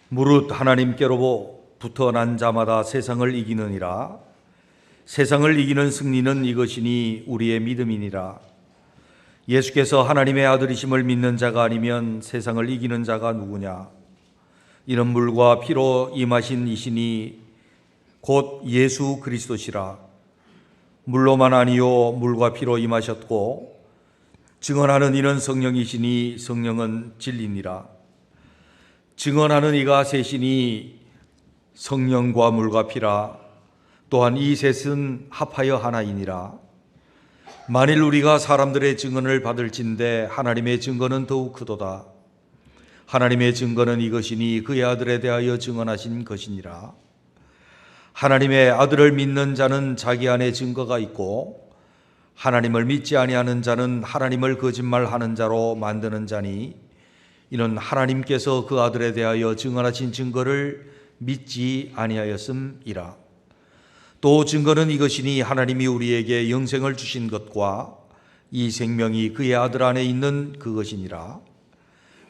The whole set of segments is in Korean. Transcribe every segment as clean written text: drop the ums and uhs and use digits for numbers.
무릇 하나님께로부터 난 자마다 세상을 이기느니라. 세상을 이기는 승리는 이것이니 우리의 믿음이니라. 예수께서 하나님의 아들이심을 믿는 자가 아니면 세상을 이기는 자가 누구냐? 이는 물과 피로 임하신 이시니 곧 예수 그리스도시라. 물로만 아니요 물과 피로 임하셨고 증언하는 이는 성령이시니 성령은 진리니라. 증언하는 이가 셋이니 성령과 물과 피라. 또한 이 셋은 합하여 하나이니라. 만일 우리가 사람들의 증언을 받을진대 하나님의 증거는 더욱 크도다. 하나님의 증거는 이것이니 그의 아들에 대하여 증언하신 것이니라. 하나님의 아들을 믿는 자는 자기 안에 증거가 있고 하나님을 믿지 아니하는 자는 하나님을 거짓말하는 자로 만드는 자니 이는 하나님께서 그 아들에 대하여 증언하신 증거를 믿지 아니하였음이라. 또 증거는 이것이니 하나님이 우리에게 영생을 주신 것과 이 생명이 그의 아들 안에 있는 그것이니라.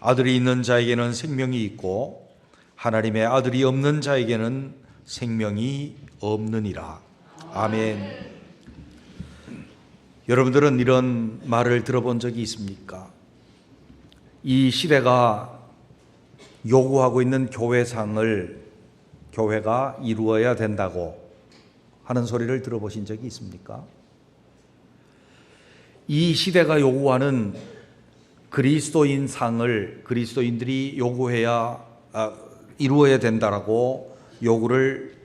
아들이 있는 자에게는 생명이 있고 하나님의 아들이 없는 자에게는 생명이 없느니라. 아멘. 여러분들은 이런 말을 들어본 적이 있습니까? 이 시대가 요구하고 있는 교회상을 교회가 이루어야 된다고 하는 소리를 들어보신 적이 있습니까? 이 시대가 요구하는 그리스도인 상을 그리스도인들이 이루어야 된다라고 요구를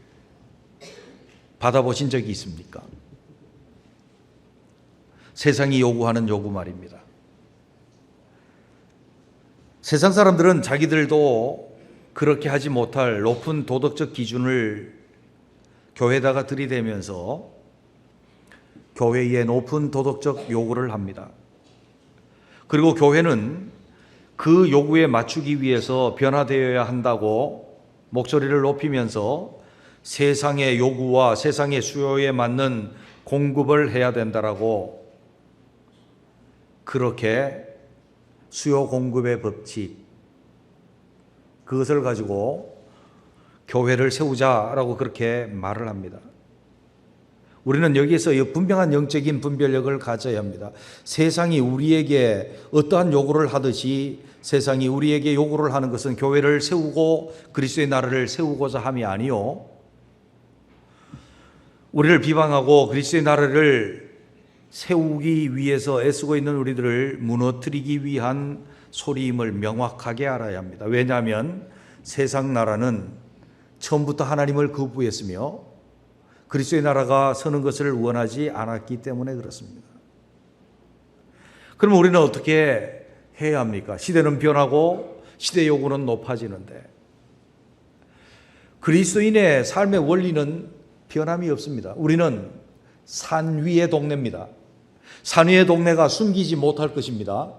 받아보신 적이 있습니까? 세상이 요구하는 요구 말입니다. 세상 사람들은 자기들도 그렇게 하지 못할 높은 도덕적 기준을 교회에다가 들이대면서 교회의 높은 도덕적 요구를 합니다. 그리고 교회는 그 요구에 맞추기 위해서 변화되어야 한다고 목소리를 높이면서 세상의 요구와 세상의 수요에 맞는 공급을 해야 된다라고 그렇게 수요 공급의 법칙 그것을 가지고 교회를 세우자라고 그렇게 말을 합니다. 우리는 여기에서 분명한 영적인 분별력을 가져야 합니다. 세상이 우리에게 어떠한 요구를 하듯이 세상이 우리에게 요구를 하는 것은 교회를 세우고 그리스도의 나라를 세우고자 함이 아니요 우리를 비방하고 그리스도의 나라를 세우기 위해서 애쓰고 있는 우리들을 무너뜨리기 위한 소리임을 명확하게 알아야 합니다. 왜냐하면 세상 나라는 처음부터 하나님을 거부했으며 그리스도의 나라가 서는 것을 원하지 않았기 때문에 그렇습니다. 그럼 우리는 어떻게 해야 합니까? 시대는 변하고 시대 요구는 높아지는데 그리스도인의 삶의 원리는 변함이 없습니다. 우리는 산 위의 동네입니다. 산 위의 동네가 숨기지 못할 것입니다.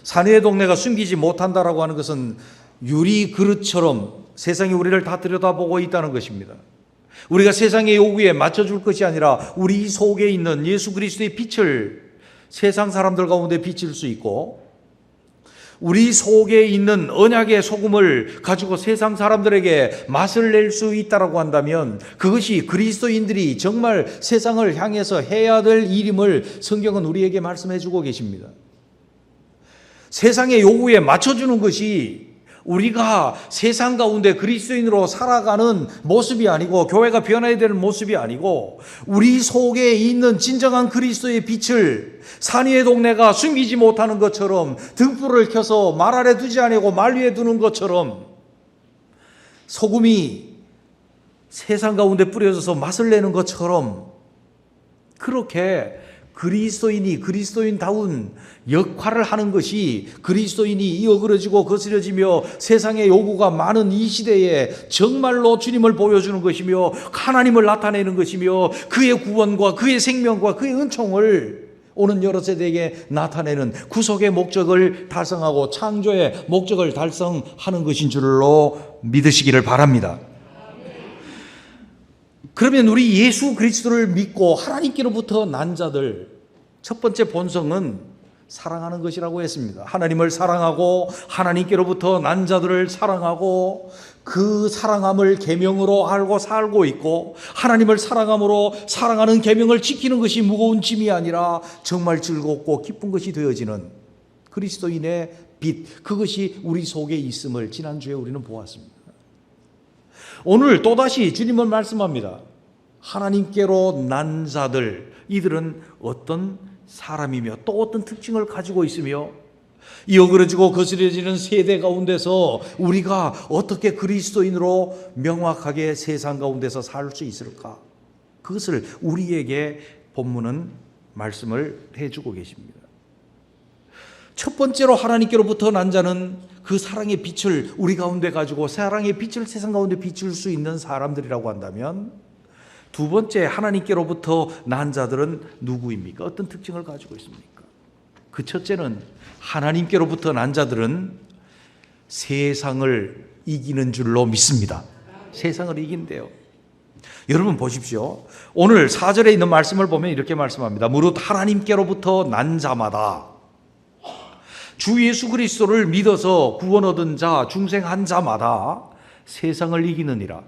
산 위의 동네가 숨기지 못한다라고 하는 것은 유리 그릇처럼 세상이 우리를 다 들여다보고 있다는 것입니다. 우리가 세상의 요구에 맞춰줄 것이 아니라 우리 속에 있는 예수 그리스도의 빛을 세상 사람들 가운데 비칠 수 있고 우리 속에 있는 언약의 소금을 가지고 세상 사람들에게 맛을 낼 수 있다라고 한다면 그것이 그리스도인들이 정말 세상을 향해서 해야 될 일임을 성경은 우리에게 말씀해 주고 계십니다. 세상의 요구에 맞춰주는 것이 우리가 세상 가운데 그리스도인으로 살아가는 모습이 아니고 교회가 변해야 되는 모습이 아니고 우리 속에 있는 진정한 그리스도의 빛을 산 위의 동네가 숨기지 못하는 것처럼 등불을 켜서 말 아래 두지 아니고 말 위에 두는 것처럼 소금이 세상 가운데 뿌려져서 맛을 내는 것처럼 그렇게 그리스도인이 그리스도인다운 역할을 하는 것이 그리스도인이 어그러지고 거스려지며 세상의 요구가 많은 이 시대에 정말로 주님을 보여주는 것이며 하나님을 나타내는 것이며 그의 구원과 그의 생명과 그의 은총을 오는 여러 세대에게 나타내는 구속의 목적을 달성하고 창조의 목적을 달성하는 것인 줄로 믿으시기를 바랍니다. 그러면 우리 예수 그리스도를 믿고 하나님께로부터 난 자들 첫 번째 본성은 사랑하는 것이라고 했습니다. 하나님을 사랑하고 하나님께로부터 난 자들을 사랑하고 그 사랑함을 계명으로 알고 살고 있고, 하나님을 사랑함으로 사랑하는 계명을 지키는 것이 무거운 짐이 아니라 정말 즐겁고 기쁜 것이 되어지는 그리스도인의 빛, 그것이 우리 속에 있음을 지난주에 우리는 보았습니다. 오늘 또다시 주님은 말씀합니다. 하나님께로 난 자들, 이들은 어떤 사람이며 또 어떤 특징을 가지고 있으며, 이 어그러지고 거스려지는 세대 가운데서 우리가 어떻게 그리스도인으로 명확하게 세상 가운데서 살 수 있을까? 그것을 우리에게 본문은 말씀을 해주고 계십니다. 첫 번째로 하나님께로부터 난 자는 그 사랑의 빛을 우리 가운데 가지고 사랑의 빛을 세상 가운데 비출 수 있는 사람들이라고 한다면, 두 번째 하나님께로부터 난 자들은 누구입니까? 어떤 특징을 가지고 있습니까? 그 첫째는 하나님께로부터 난 자들은 세상을 이기는 줄로 믿습니다. 세상을 이긴대요. 여러분 보십시오. 오늘 4절에 있는 말씀을 보면 이렇게 말씀합니다. 무릇 하나님께로부터 난 자마다 주 예수 그리스도를 믿어서 구원 얻은 자, 중생한 자마다 세상을 이기느니라.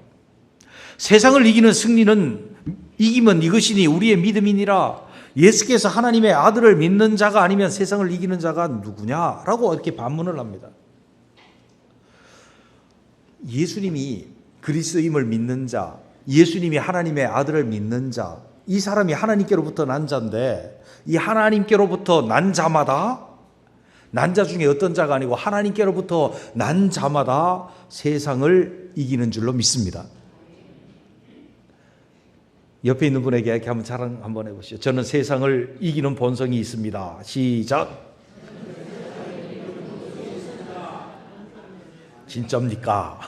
세상을 이기는 승리는 이기면 이것이니 우리의 믿음이니라. 예수께서 하나님의 아들을 믿는 자가 아니면 세상을 이기는 자가 누구냐라고 이렇게 반문을 합니다. 예수님이 그리스도임을 믿는 자, 예수님이 하나님의 아들을 믿는 자, 이 사람이 하나님께로부터 난 자인데, 이 하나님께로부터 난 자마다, 난 자 중에 어떤 자가 아니고 하나님께로부터 난 자마다 세상을 이기는 줄로 믿습니다. 옆에 있는 분에게 이렇게 한번 자랑 한번 해보시죠. 저는 세상을 이기는 본성이 있습니다. 시작. 진짜입니까?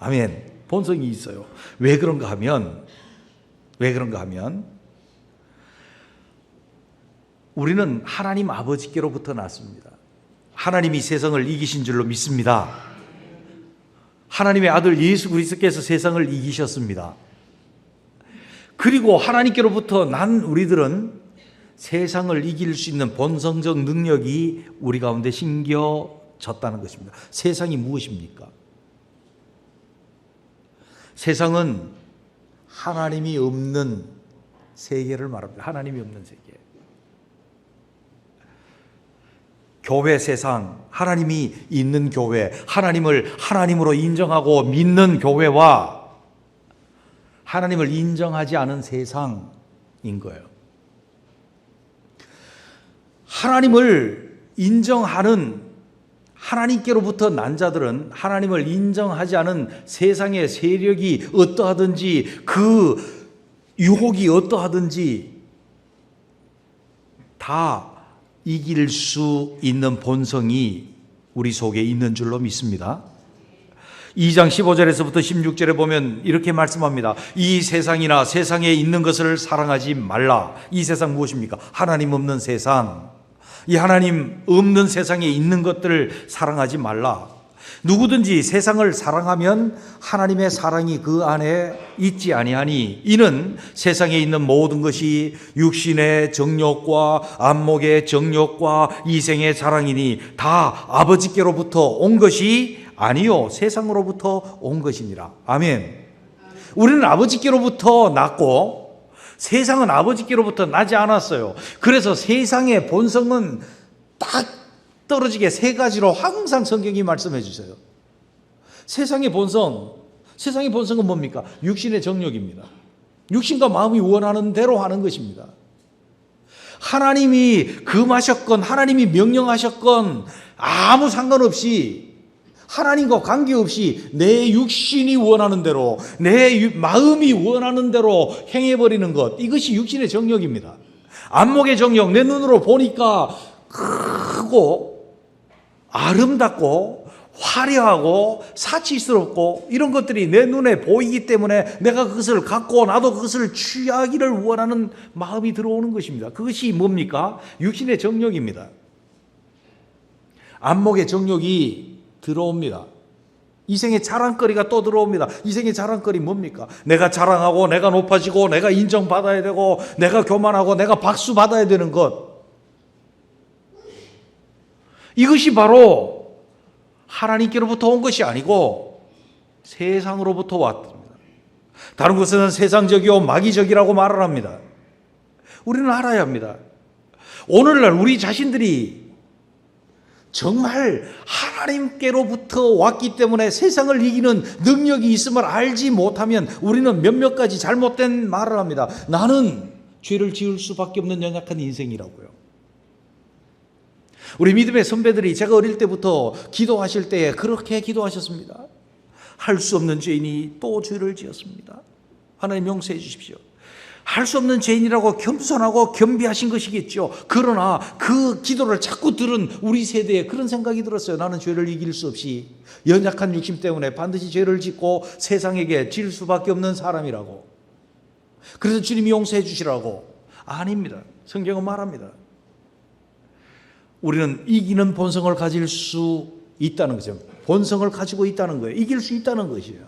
아멘. 본성이 있어요. 왜 그런가 하면 우리는 하나님 아버지께로부터 났습니다. 하나님이 세상을 이기신 줄로 믿습니다. 하나님의 아들 예수 그리스도께서 세상을 이기셨습니다. 그리고 하나님께로부터 난 우리들은 세상을 이길 수 있는 본성적 능력이 우리 가운데 심겨졌다는 것입니다. 세상이 무엇입니까? 세상은 하나님이 없는 세계를 말합니다. 하나님이 없는 세계. 교회 세상, 하나님이 있는 교회, 하나님을 하나님으로 인정하고 믿는 교회와 하나님을 인정하지 않은 세상인 거예요. 하나님을 인정하는, 하나님께로부터 난 자들은 하나님을 인정하지 않은 세상의 세력이 어떠하든지, 그 유혹이 어떠하든지 다 이길 수 있는 본성이 우리 속에 있는 줄로 믿습니다. 2장 15절에서부터 16절에 보면 이렇게 말씀합니다. 이 세상이나 세상에 있는 것을 사랑하지 말라. 이 세상 무엇입니까? 하나님 없는 세상. 이 하나님 없는 세상에 있는 것들을 사랑하지 말라. 누구든지 세상을 사랑하면 하나님의 사랑이 그 안에 있지 아니하니, 이는 세상에 있는 모든 것이 육신의 정욕과 안목의 정욕과 이생의 자랑이니 다 아버지께로부터 온 것이 아니요 세상으로부터 온 것이니라. 아멘. 우리는 아버지께로부터 났고 세상은 아버지께로부터 나지 않았어요. 그래서 세상의 본성은 딱 떨어지게 세 가지로 항상 성경이 말씀해 주세요. 세상의 본성은 뭡니까? 육신의 정욕입니다. 육신과 마음이 원하는 대로 하는 것입니다. 하나님이 금하셨건 하나님이 명령하셨건 아무 상관없이, 하나님과 관계없이 내 육신이 원하는 대로, 내 마음이 원하는 대로 행해버리는 것, 이것이 육신의 정욕입니다. 안목의 정욕, 내 눈으로 보니까 크고 아름답고 화려하고 사치스럽고 이런 것들이 내 눈에 보이기 때문에 내가 그것을 갖고 나도 그것을 취하기를 원하는 마음이 들어오는 것입니다. 그것이 뭡니까? 육신의 정욕입니다. 안목의 정욕이 들어옵니다. 이생의 자랑거리가 또 들어옵니다. 이생의 자랑거리 뭡니까? 내가 자랑하고 내가 높아지고 내가 인정받아야 되고 내가 교만하고 내가 박수 받아야 되는 것. 이것이 바로 하나님께로부터 온 것이 아니고 세상으로부터 왔습니다. 다른 곳에는 세상적이요 마귀적이라고 말을 합니다. 우리는 알아야 합니다. 오늘날 우리 자신들이 정말 하나님께로부터 왔기 때문에 세상을 이기는 능력이 있음을 알지 못하면 우리는 몇몇 가지 잘못된 말을 합니다. 나는 죄를 지을 수밖에 없는 연약한 인생이라고요. 우리 믿음의 선배들이 제가 어릴 때부터 기도하실 때에 그렇게 기도하셨습니다. 할 수 없는 죄인이 또 죄를 지었습니다. 하나님 용서해 주십시오. 할 수 없는 죄인이라고 겸손하고 겸비하신 것이겠죠. 그러나 그 기도를 자꾸 들은 우리 세대에 그런 생각이 들었어요. 나는 죄를 이길 수 없이 연약한 육심 때문에 반드시 죄를 짓고 세상에게 질 수밖에 없는 사람이라고. 그래서 주님이 용서해 주시라고. 아닙니다. 성경은 말합니다. 우리는 이기는 본성을 가질 수 있다는 거죠. 본성을 가지고 있다는 거예요. 이길 수 있다는 것이에요.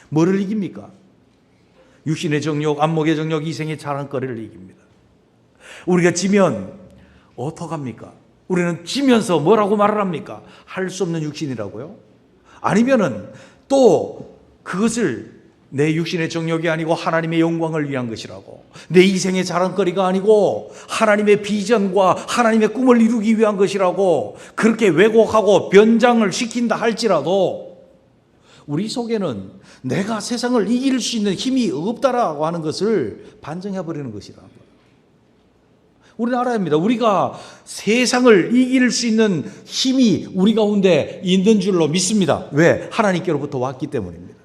뭐를 이깁니까? 육신의 정욕, 안목의 정욕, 이생의 자랑거리를 이깁니다. 우리가 지면 어떡합니까? 우리는 지면서 뭐라고 말을 합니까? 할 수 없는 육신이라고요? 아니면은 또 그것을 내 육신의 정욕이 아니고 하나님의 영광을 위한 것이라고, 내 이생의 자랑거리가 아니고 하나님의 비전과 하나님의 꿈을 이루기 위한 것이라고 그렇게 왜곡하고 변장을 시킨다 할지라도 우리 속에는 내가 세상을 이길 수 있는 힘이 없다라고 하는 것을 반증해버리는 것이라고. 우리는 알아야 합니다. 우리가 세상을 이길 수 있는 힘이 우리 가운데 있는 줄로 믿습니다. 왜? 하나님께로부터 왔기 때문입니다.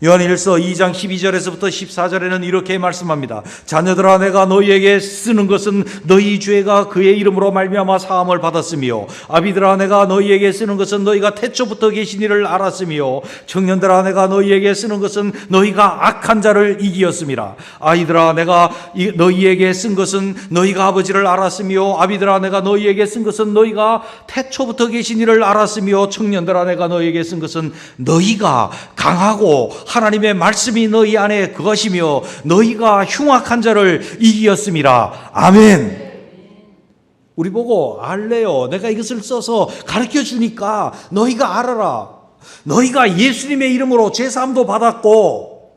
요한일서 2장 12절에서부터 14절에는 이렇게 말씀합니다. 자녀들아, 내가 너희에게 쓰는 것은 너희 죄가 그의 이름으로 말미암아 사함을 받았으며, 아비들아, 내가 너희에게 쓰는 것은 너희가 태초부터 계신 이를 알았으며, 청년들아, 내가 너희에게 쓰는 것은 너희가 악한 자를 이기었음이라. 아이들아, 내가 너희에게 쓴 것은 너희가 아버지를 알았으며, 아비들아, 내가 너희에게 쓴 것은 너희가 태초부터 계신 이를 알았으며, 청년들아, 내가 너희에게 쓴 것은 너희가 강하고 하나님의 말씀이 너희 안에 그것이며 너희가 흉악한 자를 이기었음이라. 아멘. 우리 보고 알래요. 내가 이것을 써서 가르쳐 주니까 너희가 알아라. 너희가 예수님의 이름으로 제사함도 받았고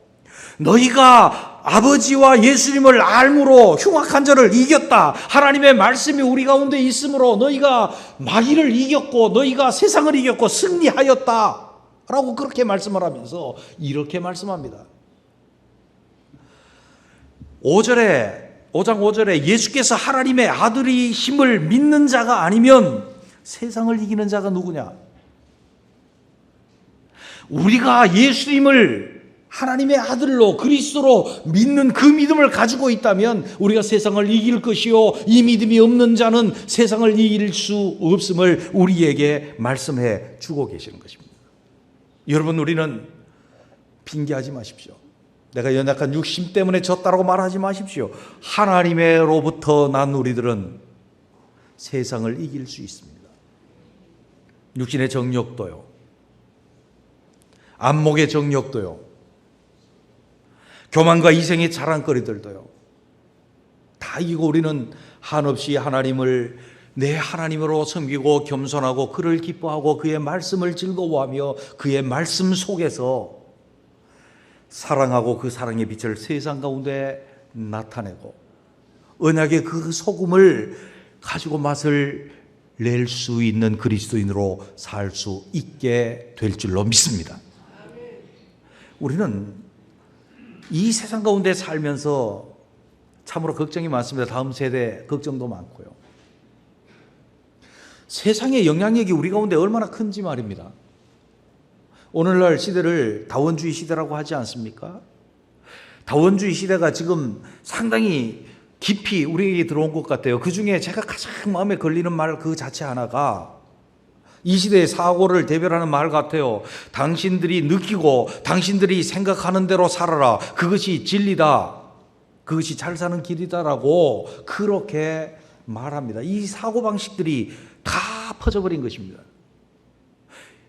너희가 아버지와 예수님을 알므로 흉악한 자를 이겼다. 하나님의 말씀이 우리 가운데 있으므로 너희가 마귀를 이겼고 너희가 세상을 이겼고 승리하였다 라고 그렇게 말씀을 하면서 이렇게 말씀합니다. 5장 5절에 예수께서 하나님의 아들이심을 믿는 자가 아니면 세상을 이기는 자가 누구냐? 우리가 예수님을 하나님의 아들로 그리스도로 믿는 그 믿음을 가지고 있다면 우리가 세상을 이길 것이요, 이 믿음이 없는 자는 세상을 이길 수 없음을 우리에게 말씀해 주고 계시는 것입니다. 여러분, 우리는 핑계하지 마십시오. 내가 연약한 육심 때문에 졌다라고 말하지 마십시오. 하나님으로부터 난 우리들은 세상을 이길 수 있습니다. 육신의 정욕도요, 안목의 정욕도요, 교만과 이생의 자랑거리들도요, 다 이기고 우리는 한없이 하나님을 내 하나님으로 섬기고 겸손하고 그를 기뻐하고 그의 말씀을 즐거워하며 그의 말씀 속에서 사랑하고 그 사랑의 빛을 세상 가운데 나타내고 언약의 그 소금을 가지고 맛을 낼 수 있는 그리스도인으로 살 수 있게 될 줄로 믿습니다. 우리는 이 세상 가운데 살면서 참으로 걱정이 많습니다. 다음 세대 걱정도 많고요. 세상의 영향력이 우리 가운데 얼마나 큰지 말입니다. 오늘날 시대를 다원주의 시대라고 하지 않습니까? 다원주의 시대가 지금 상당히 깊이 우리에게 들어온 것 같아요. 그 중에 제가 가장 마음에 걸리는 말 그 자체 하나가 이 시대의 사고를 대변하는 말 같아요. 당신들이 느끼고 당신들이 생각하는 대로 살아라. 그것이 진리다. 그것이 잘 사는 길이다라고 그렇게 말합니다. 이 사고방식들이 다 퍼져버린 것입니다.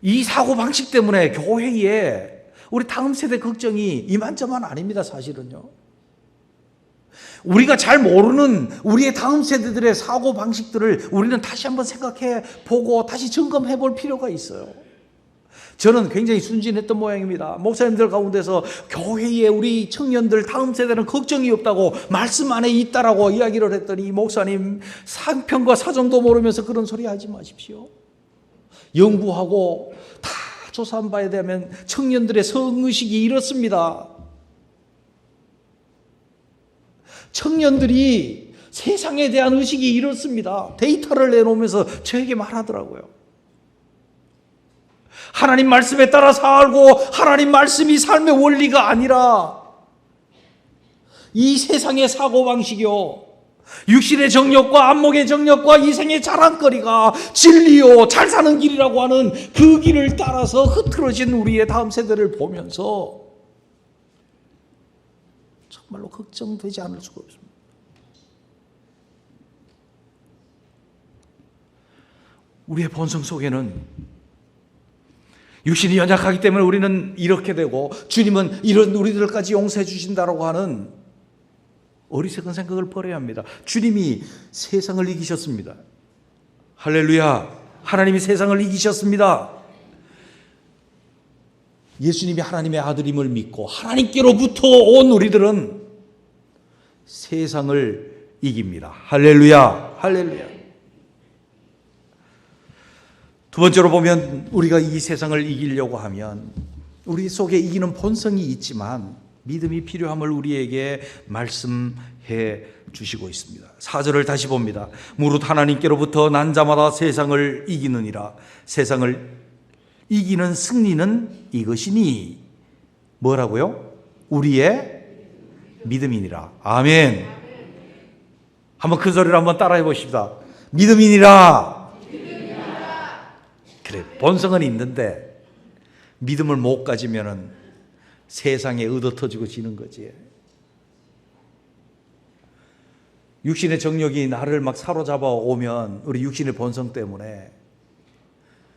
이 사고방식 때문에 교회에 우리 다음 세대 걱정이 이만저만 아닙니다. 사실은요. 우리가 잘 모르는 우리의 다음 세대들의 사고 방식들을 우리는 다시 한번 생각해 보고 다시 점검해 볼 필요가 있어요. 저는 굉장히 순진했던 모양입니다. 목사님들 가운데서 교회에 우리 청년들 다음 세대는 걱정이 없다고 말씀 안에 있다라고 이야기를 했더니, 목사님 상편과 사정도 모르면서 그런 소리 하지 마십시오. 연구하고 다 조사한 바에 대하면 청년들의 성의식이 이렇습니다. 청년들이 세상에 대한 의식이 이렇습니다. 데이터를 내놓으면서 저에게 말하더라고요. 하나님 말씀에 따라 살고 하나님 말씀이 삶의 원리가 아니라 이 세상의 사고방식이요, 육신의 정욕과 안목의 정욕과 이생의 자랑거리가 진리요 잘 사는 길이라고 하는 그 길을 따라서 흐트러진 우리의 다음 세대를 보면서 정말로 걱정되지 않을 수가 없습니다. 우리의 본성 속에는 육신이 연약하기 때문에 우리는 이렇게 되고 주님은 이런 우리들까지 용서해 주신다라고 하는 어리석은 생각을 버려야 합니다. 주님이 세상을 이기셨습니다. 할렐루야. 하나님이 세상을 이기셨습니다. 예수님이 하나님의 아들임을 믿고 하나님께로부터 온 우리들은 세상을 이깁니다. 할렐루야. 할렐루야. 두 번째로 보면, 우리가 이 세상을 이기려고 하면 우리 속에 이기는 본성이 있지만 믿음이 필요함을 우리에게 말씀해 주시고 있습니다. 4절을 다시 봅니다. 무릇 하나님께로부터 난 자마다 세상을 이기느니라. 세상을 이기는 승리는 이것이니, 뭐라고요? 우리의 믿음이니라. 아멘. 한번 큰 소리로 한번 따라해 보십시다. 믿음이니라. 그래, 본성은 있는데 믿음을 못 가지면은 세상에 얻어터지고 지는 거지. 육신의 정욕이 나를 막 사로잡아 오면 우리 육신의 본성 때문에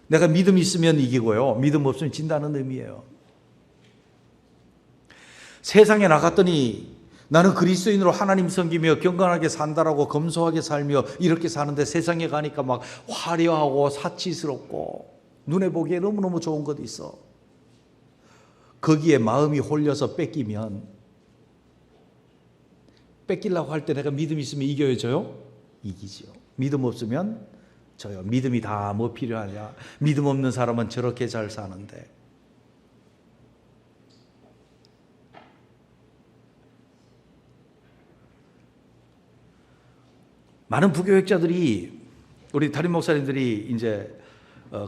내가 믿음 있으면 이기고요, 믿음 없으면 진다는 의미예요. 세상에 나갔더니 나는 그리스도인으로 하나님 섬기며 경건하게 산다라고 검소하게 살며 이렇게 사는데, 세상에 가니까 막 화려하고 사치스럽고 눈에 보기에 너무너무 좋은 것도 있어. 거기에 마음이 홀려서 뺏기면, 뺏기려고 할 때 내가 믿음 있으면 이겨져요? 이기죠. 믿음 없으면 져요. 믿음이 다 뭐 필요하냐? 믿음 없는 사람은 저렇게 잘 사는데. 많은 부교육자들이, 우리 담임 목사님들이 이제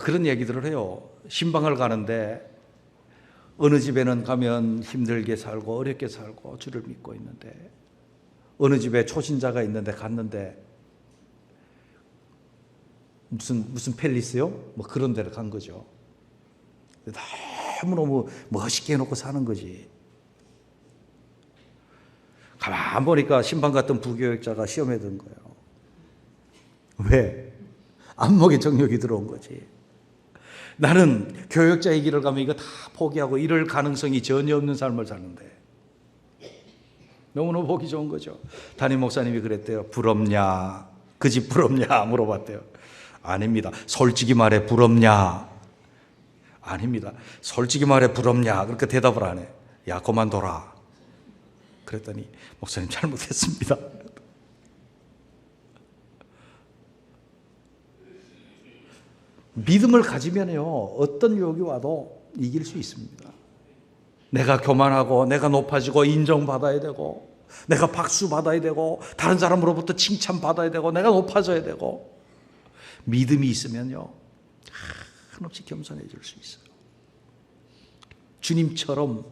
그런 얘기들을 해요. 신방을 가는데 어느 집에는 가면 힘들게 살고 어렵게 살고 주를 믿고 있는데, 어느 집에 초신자가 있는데 갔는데 무슨 팰리스요? 뭐 그런 데를 간 거죠. 너무너무 멋있게 해놓고 사는 거지. 가만 보니까 신방 갔던 부교육자가 시험에 든 거예요. 왜? 안목에 정욕이 들어온 거지. 나는 교육자의 길을 가면 이거 다 포기하고 이럴 가능성이 전혀 없는 삶을 사는데 너무너무 보기 좋은 거죠. 담임 목사님이 그랬대요. 부럽냐? 그 집 부럽냐? 물어봤대요. 아닙니다. 솔직히 말해 부럽냐? 아닙니다. 솔직히 말해 부럽냐? 그렇게 대답을 안 해. 야, 그만둬라. 그랬더니 목사님 잘못했습니다. 믿음을 가지면요, 어떤 유혹이 와도 이길 수 있습니다. 내가 교만하고 내가 높아지고 인정받아야 되고 내가 박수 받아야 되고 다른 사람으로부터 칭찬받아야 되고 내가 높아져야 되고, 믿음이 있으면요 한없이 겸손해질 수 있어요. 주님처럼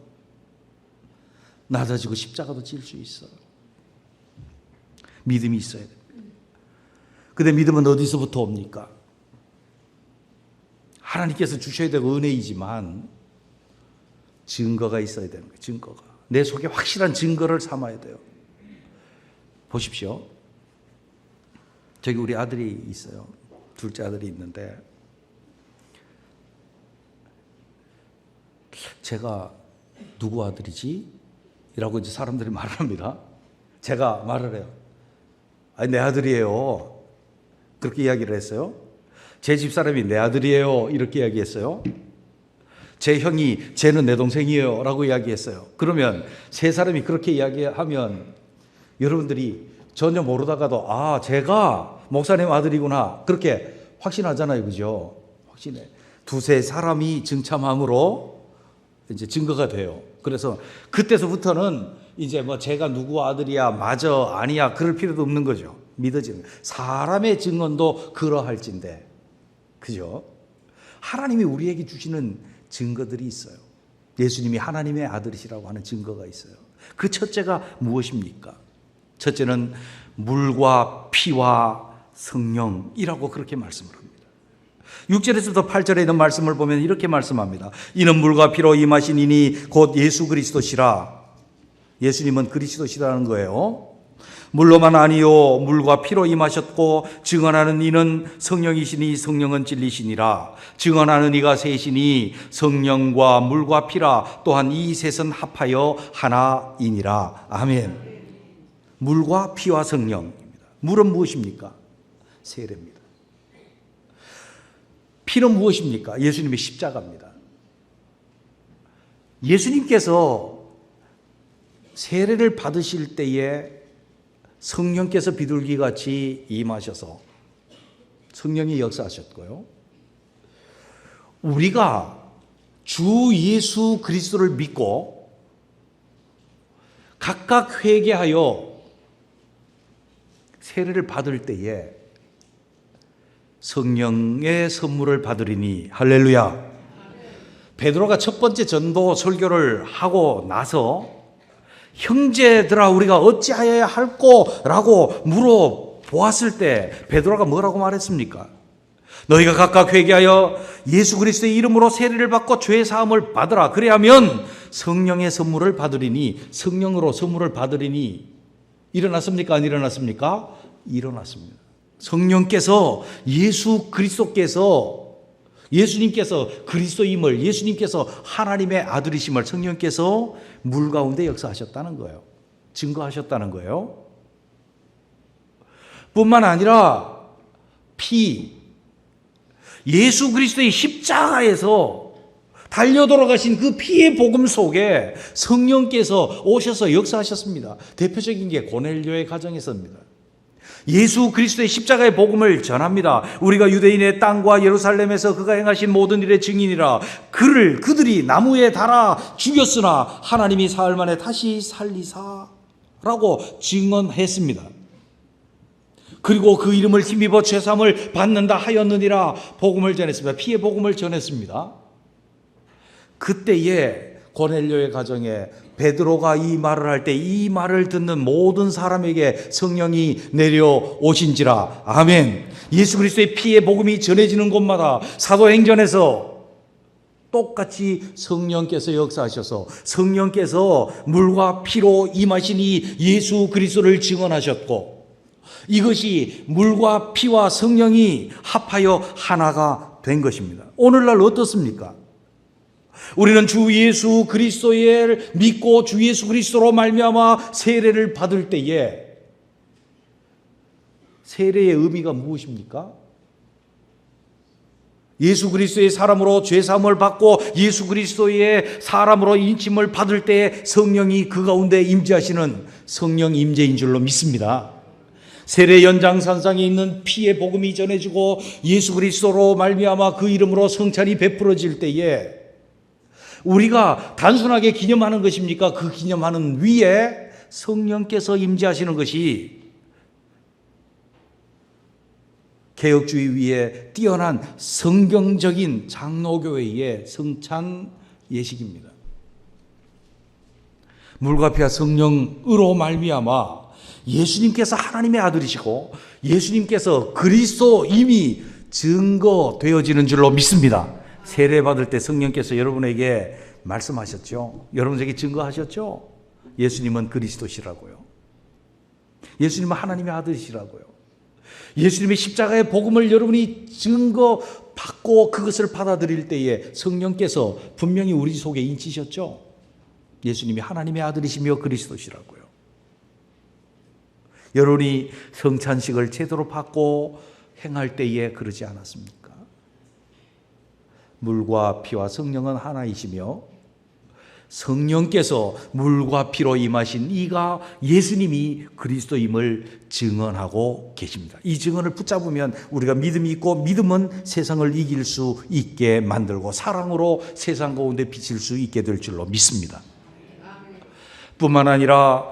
낮아지고 십자가도 질 수 있어요. 믿음이 있어야 됩니다. 근데 믿음은 어디서부터 옵니까? 하나님께서 주셔야 될 은혜이지만 증거가 있어야 되는 거예요. 증거가. 내 속에 확실한 증거를 삼아야 돼요. 보십시오. 저기 우리 아들이 있어요. 둘째 아들이 있는데, 제가 누구 아들이지? 이라고 이제 사람들이 말합니다. 제가 말을 해요. 아니, 내 아들이에요. 그렇게 이야기를 했어요. 제 집사람이 내 아들이에요. 이렇게 이야기했어요. 제 형이 쟤는 내 동생이에요. 라고 이야기했어요. 그러면 세 사람이 그렇게 이야기하면 여러분들이 전혀 모르다가도 아, 제가 목사님 아들이구나. 그렇게 확신하잖아요. 그죠? 확신해. 두세 사람이 증참함으로 이제 증거가 돼요. 그래서 그때서부터는 이제 뭐 제가 누구 아들이야, 맞아, 아니야, 그럴 필요도 없는 거죠. 믿어지는. 사람의 증언도 그러할진데. 그죠? 하나님이 우리에게 주시는 증거들이 있어요. 예수님이 하나님의 아들이시라고 하는 증거가 있어요. 그 첫째가 무엇입니까? 첫째는 물과 피와 성령이라고 그렇게 말씀을 합니다. 6절에서부터 8절에 있는 말씀을 보면 이렇게 말씀합니다. 이는 물과 피로 임하신 이니 곧 예수 그리스도시라. 예수님은 그리스도시라는 거예요. 물로만 아니요 물과 피로 임하셨고 증언하는 이는 성령이시니 성령은 진리시니라. 증언하는 이가 셋이니 성령과 물과 피라. 또한 이 셋은 합하여 하나이니라. 아멘. 물과 피와 성령입니다. 물은 무엇입니까? 세례입니다. 피는 무엇입니까? 예수님의 십자가입니다. 예수님께서 세례를 받으실 때에 성령께서 비둘기같이 임하셔서 성령이 역사하셨고요. 우리가 주 예수 그리스도를 믿고 각각 회개하여 세례를 받을 때에 성령의 선물을 받으리니 할렐루야. 베드로가 첫 번째 전도 설교를 하고 나서 형제들아 우리가 어찌하여야 할꼬라고 물어보았을 때 베드로가 뭐라고 말했습니까? 너희가 각각 회개하여 예수 그리스도의 이름으로 세례를 받고 죄 사함을 받으라. 그래야면 성령의 선물을 받으리니, 성령으로 선물을 받으리니. 일어났습니까? 안 일어났습니까? 일어났습니다. 성령께서 예수 그리스도께서 예수님께서 그리스도임을, 예수님께서 하나님의 아들이심을 성령께서 물 가운데 역사하셨다는 거예요. 증거하셨다는 거예요. 뿐만 아니라 피, 예수 그리스도의 십자가에서 달려 돌아가신 그 피의 복음 속에 성령께서 오셔서 역사하셨습니다. 대표적인 게 고넬료의 가정에서입니다. 예수 그리스도의 십자가의 복음을 전합니다. 우리가 유대인의 땅과 예루살렘에서 그가 행하신 모든 일의 증인이라. 그들이 나무에 달아 죽였으나 하나님이 사흘 만에 다시 살리사라고 증언했습니다. 그리고 그 이름을 힘입어 죄사함을 받는다 하였느니라 복음을 전했습니다. 피의 복음을 전했습니다. 그때에 고넬료의 가정에 베드로가 이 말을 할 때 이 말을 듣는 모든 사람에게 성령이 내려오신지라. 아멘. 예수 그리스도의 피의 복음이 전해지는 곳마다 사도행전에서 똑같이 성령께서 역사하셔서 성령께서 물과 피로 임하시니 예수 그리스도를 증언하셨고, 이것이 물과 피와 성령이 합하여 하나가 된 것입니다. 오늘날 어떻습니까? 우리는 주 예수 그리스도를 믿고 주 예수 그리스도로 말미암아 세례를 받을 때에 세례의 의미가 무엇입니까? 예수 그리스도의 사람으로 죄 사함을 받고 예수 그리스도의 사람으로 인침을 받을 때에 성령이 그 가운데 임재하시는 성령 임재인 줄로 믿습니다. 세례 연장선상에 있는 피의 복음이 전해지고 예수 그리스도로 말미암아 그 이름으로 성찬이 베풀어질 때에 우리가 단순하게 기념하는 것입니까? 그 기념하는 위에 성령께서 임재하시는 것이 개혁주의 위에 뛰어난 성경적인 장로교회의 성찬 예식입니다. 물과 피와 성령으로 말미암아 예수님께서 하나님의 아들이시고 예수님께서 그리스도임이 증거되어지는 줄로 믿습니다. 세례 받을 때 성령께서 여러분에게 말씀하셨죠. 여러분에게 증거하셨죠. 예수님은 그리스도시라고요. 예수님은 하나님의 아들이시라고요. 예수님의 십자가의 복음을 여러분이 증거받고 그것을 받아들일 때에 성령께서 분명히 우리 속에 인치셨죠. 예수님이 하나님의 아들이시며 그리스도시라고요. 여러분이 성찬식을 제대로 받고 행할 때에 그러지 않았습니까? 물과 피와 성령은 하나이시며 성령께서 물과 피로 임하신 이가 예수님이 그리스도임을 증언하고 계십니다. 이 증언을 붙잡으면 우리가 믿음이 있고, 믿음은 세상을 이길 수 있게 만들고 사랑으로 세상 가운데 비칠 수 있게 될 줄로 믿습니다. 뿐만 아니라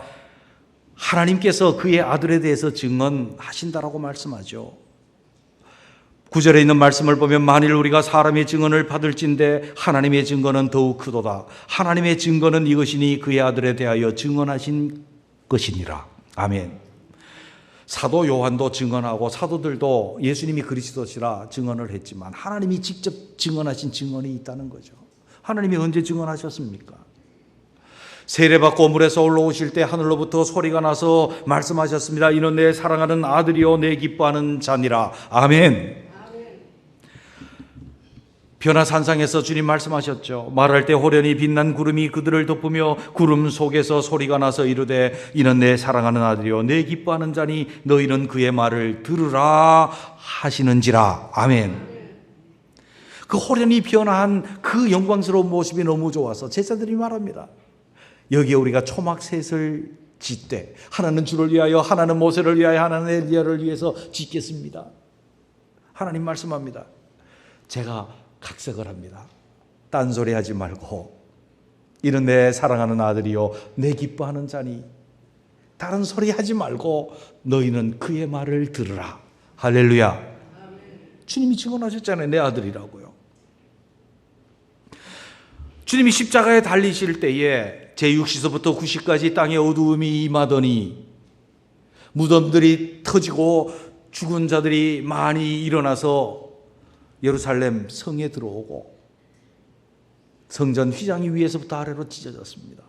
하나님께서 그의 아들에 대해서 증언하신다라고 말씀하죠. 9절에 있는 말씀을 보면 만일 우리가 사람의 증언을 받을진대 하나님의 증거는 더욱 크도다. 하나님의 증거는 이것이니 그의 아들에 대하여 증언하신 것이니라. 아멘. 사도 요한도 증언하고 사도들도 예수님이 그리스도시라 증언을 했지만 하나님이 직접 증언하신 증언이 있다는 거죠. 하나님이 언제 증언하셨습니까? 세례받고 물에서 올라오실 때 하늘로부터 소리가 나서 말씀하셨습니다. 이는 내 사랑하는 아들이요 내 기뻐하는 자니라. 아멘. 변화산상에서 주님 말씀하셨죠. 말할 때 호련히 빛난 구름이 그들을 덮으며 구름 속에서 소리가 나서 이르되 이는 내 사랑하는 아들이요 내 기뻐하는 자니 너희는 그의 말을 들으라 하시는지라. 아멘. 그 호련히 변화한 그 영광스러운 모습이 너무 좋아서 제자들이 말합니다. 여기에 우리가 초막셋을 짓되 하나는 주를 위하여 하나는 모세를 위하여 하나는 엘리야를 위해서 짓겠습니다. 하나님 말씀합니다. 제가 각색을 합니다. 딴소리 하지 말고 이는 내 사랑하는 아들이요 내 기뻐하는 자니 다른 소리 하지 말고 너희는 그의 말을 들으라. 할렐루야. 주님이 증언하셨잖아요. 내 아들이라고요. 주님이 십자가에 달리실 때에 제6시서부터 9시까지 땅에 어두움이 임하더니 무덤들이 터지고 죽은 자들이 많이 일어나서 예루살렘 성에 들어오고 성전 휘장이 위에서부터 아래로 찢어졌습니다.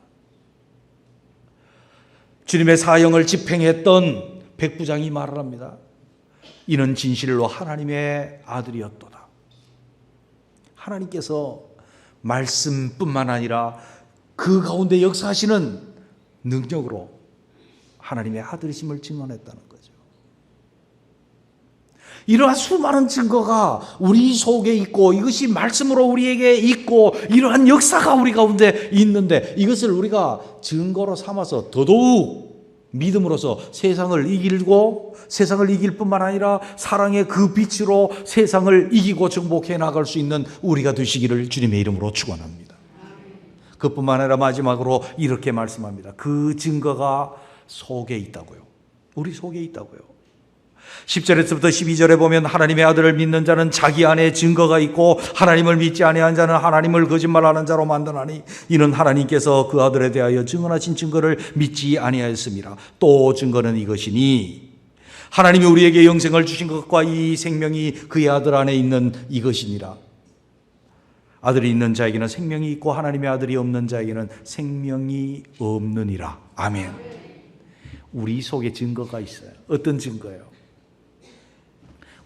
주님의 사형을 집행했던 백부장이 말을 합니다. 이는 진실로 하나님의 아들이었도다. 하나님께서 말씀뿐만 아니라 그 가운데 역사하시는 능력으로 하나님의 아들이심을 증언했다는 거죠. 이러한 수많은 증거가 우리 속에 있고 이것이 말씀으로 우리에게 있고 이러한 역사가 우리 가운데 있는데 이것을 우리가 증거로 삼아서 더더욱 믿음으로써 세상을 이기고 세상을 이길 뿐만 아니라 사랑의 그 빛으로 세상을 이기고 정복해 나갈 수 있는 우리가 되시기를 주님의 이름으로 축원합니다. 그뿐만 아니라 마지막으로 이렇게 말씀합니다. 그 증거가 속에 있다고요. 우리 속에 있다고요. 10절에서부터 12절에 보면 하나님의 아들을 믿는 자는 자기 안에 증거가 있고 하나님을 믿지 아니한 자는 하나님을 거짓말하는 자로 만드나니 이는 하나님께서 그 아들에 대하여 증언하신 증거를 믿지 아니하였습니다. 또 증거는 이것이니 하나님이 우리에게 영생을 주신 것과 이 생명이 그의 아들 안에 있는 이것이니라. 아들이 있는 자에게는 생명이 있고 하나님의 아들이 없는 자에게는 생명이 없느니라. 아멘. 우리 속에 증거가 있어요. 어떤 증거예요?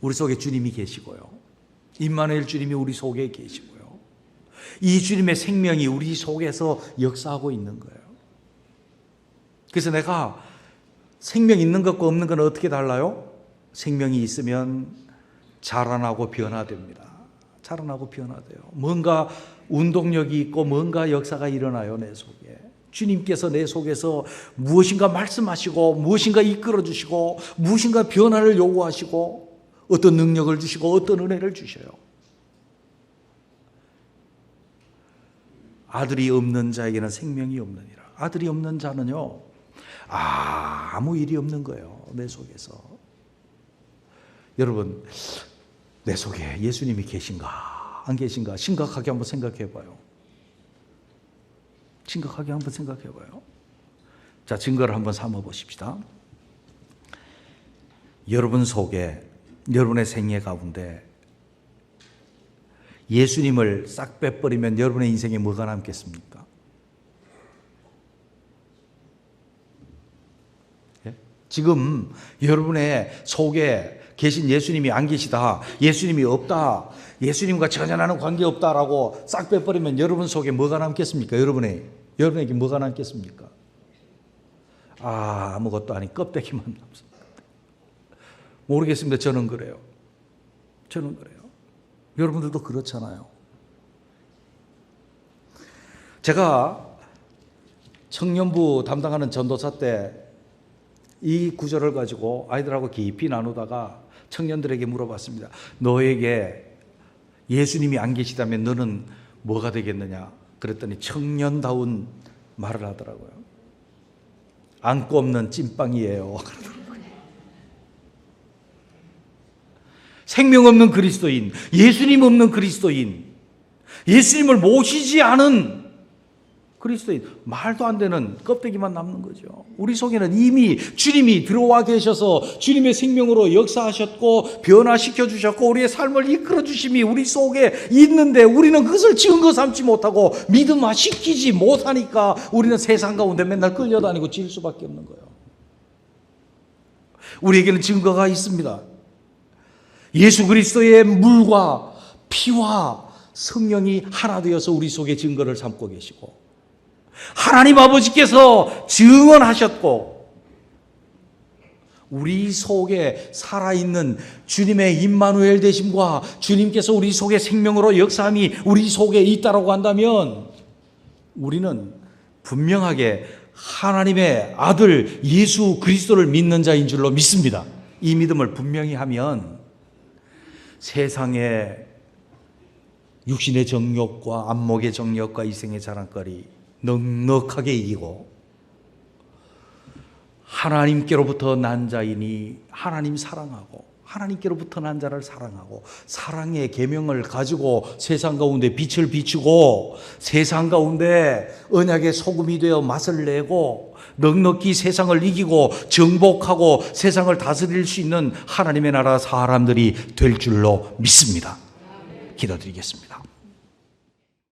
우리 속에 주님이 계시고요. 임마누엘 주님이 우리 속에 계시고요. 이 주님의 생명이 우리 속에서 역사하고 있는 거예요. 그래서 내가 생명 있는 것과 없는 건 어떻게 달라요? 생명이 있으면 자라나고 변화됩니다. 자라나고 변화돼요. 뭔가 운동력이 있고 뭔가 역사가 일어나요. 내 속에. 주님께서 내 속에서 무엇인가 말씀하시고 무엇인가 이끌어 주시고 무엇인가 변화를 요구하시고 어떤 능력을 주시고 어떤 은혜를 주셔요. 아들이 없는 자에게는 생명이 없느니라. 아들이 없는 자는요, 아무 일이 없는 거예요. 내 속에서. 여러분, 내 속에 예수님이 계신가 안 계신가 심각하게 한번 생각해 봐요. 심각하게 한번 생각해 봐요. 자, 증거를 한번 삼아 보십시다. 여러분 속에, 여러분의 생애 가운데 예수님을 싹 빼버리면 여러분의 인생에 뭐가 남겠습니까? 예? 지금 여러분의 속에 계신 예수님이 안 계시다, 예수님이 없다, 예수님과 전혀 나는 관계없다라고 싹 빼버리면 여러분 속에 뭐가 남겠습니까? 여러분에게 뭐가 남겠습니까? 아무것도 아닌 껍데기만 남습니다. 모르겠습니다. 저는 그래요. 저는 그래요. 여러분들도 그렇잖아요. 제가 청년부 담당하는 전도사 때 이 구절을 가지고 아이들하고 깊이 나누다가 청년들에게 물어봤습니다. 너에게 예수님이 안 계시다면 너는 뭐가 되겠느냐? 그랬더니 청년다운 말을 하더라고요. 안고 없는 찐빵이에요. 생명 없는 그리스도인, 예수님 없는 그리스도인, 예수님을 모시지 않은 그리스도인, 말도 안 되는 껍데기만 남는 거죠. 우리 속에는 이미 주님이 들어와 계셔서 주님의 생명으로 역사하셨고 변화시켜 주셨고 우리의 삶을 이끌어 주심이 우리 속에 있는데 우리는 그것을 증거 삼지 못하고 믿음화시키지 못하니까 우리는 세상 가운데 맨날 끌려다니고 질 수밖에 없는 거예요. 우리에게는 증거가 있습니다. 예수 그리스도의 물과 피와 성령이 하나 되어서 우리 속에 증거를 삼고 계시고 하나님 아버지께서 증언하셨고 우리 속에 살아있는 주님의 임마누엘 되심과 주님께서 우리 속에 생명으로 역사함이 우리 속에 있다고 한다면 우리는 분명하게 하나님의 아들 예수 그리스도를 믿는 자인 줄로 믿습니다. 이 믿음을 분명히 하면 세상의 육신의 정욕과 안목의 정욕과 이생의 자랑거리 넉넉하게 이기고 하나님께로부터 난 자이니 하나님 사랑하고 하나님께로부터 난 자를 사랑하고 사랑의 계명을 가지고 세상 가운데 빛을 비추고 세상 가운데 언약의 소금이 되어 맛을 내고 넉넉히 세상을 이기고 정복하고 세상을 다스릴 수 있는 하나님의 나라 사람들이 될 줄로 믿습니다. 기도드리겠습니다.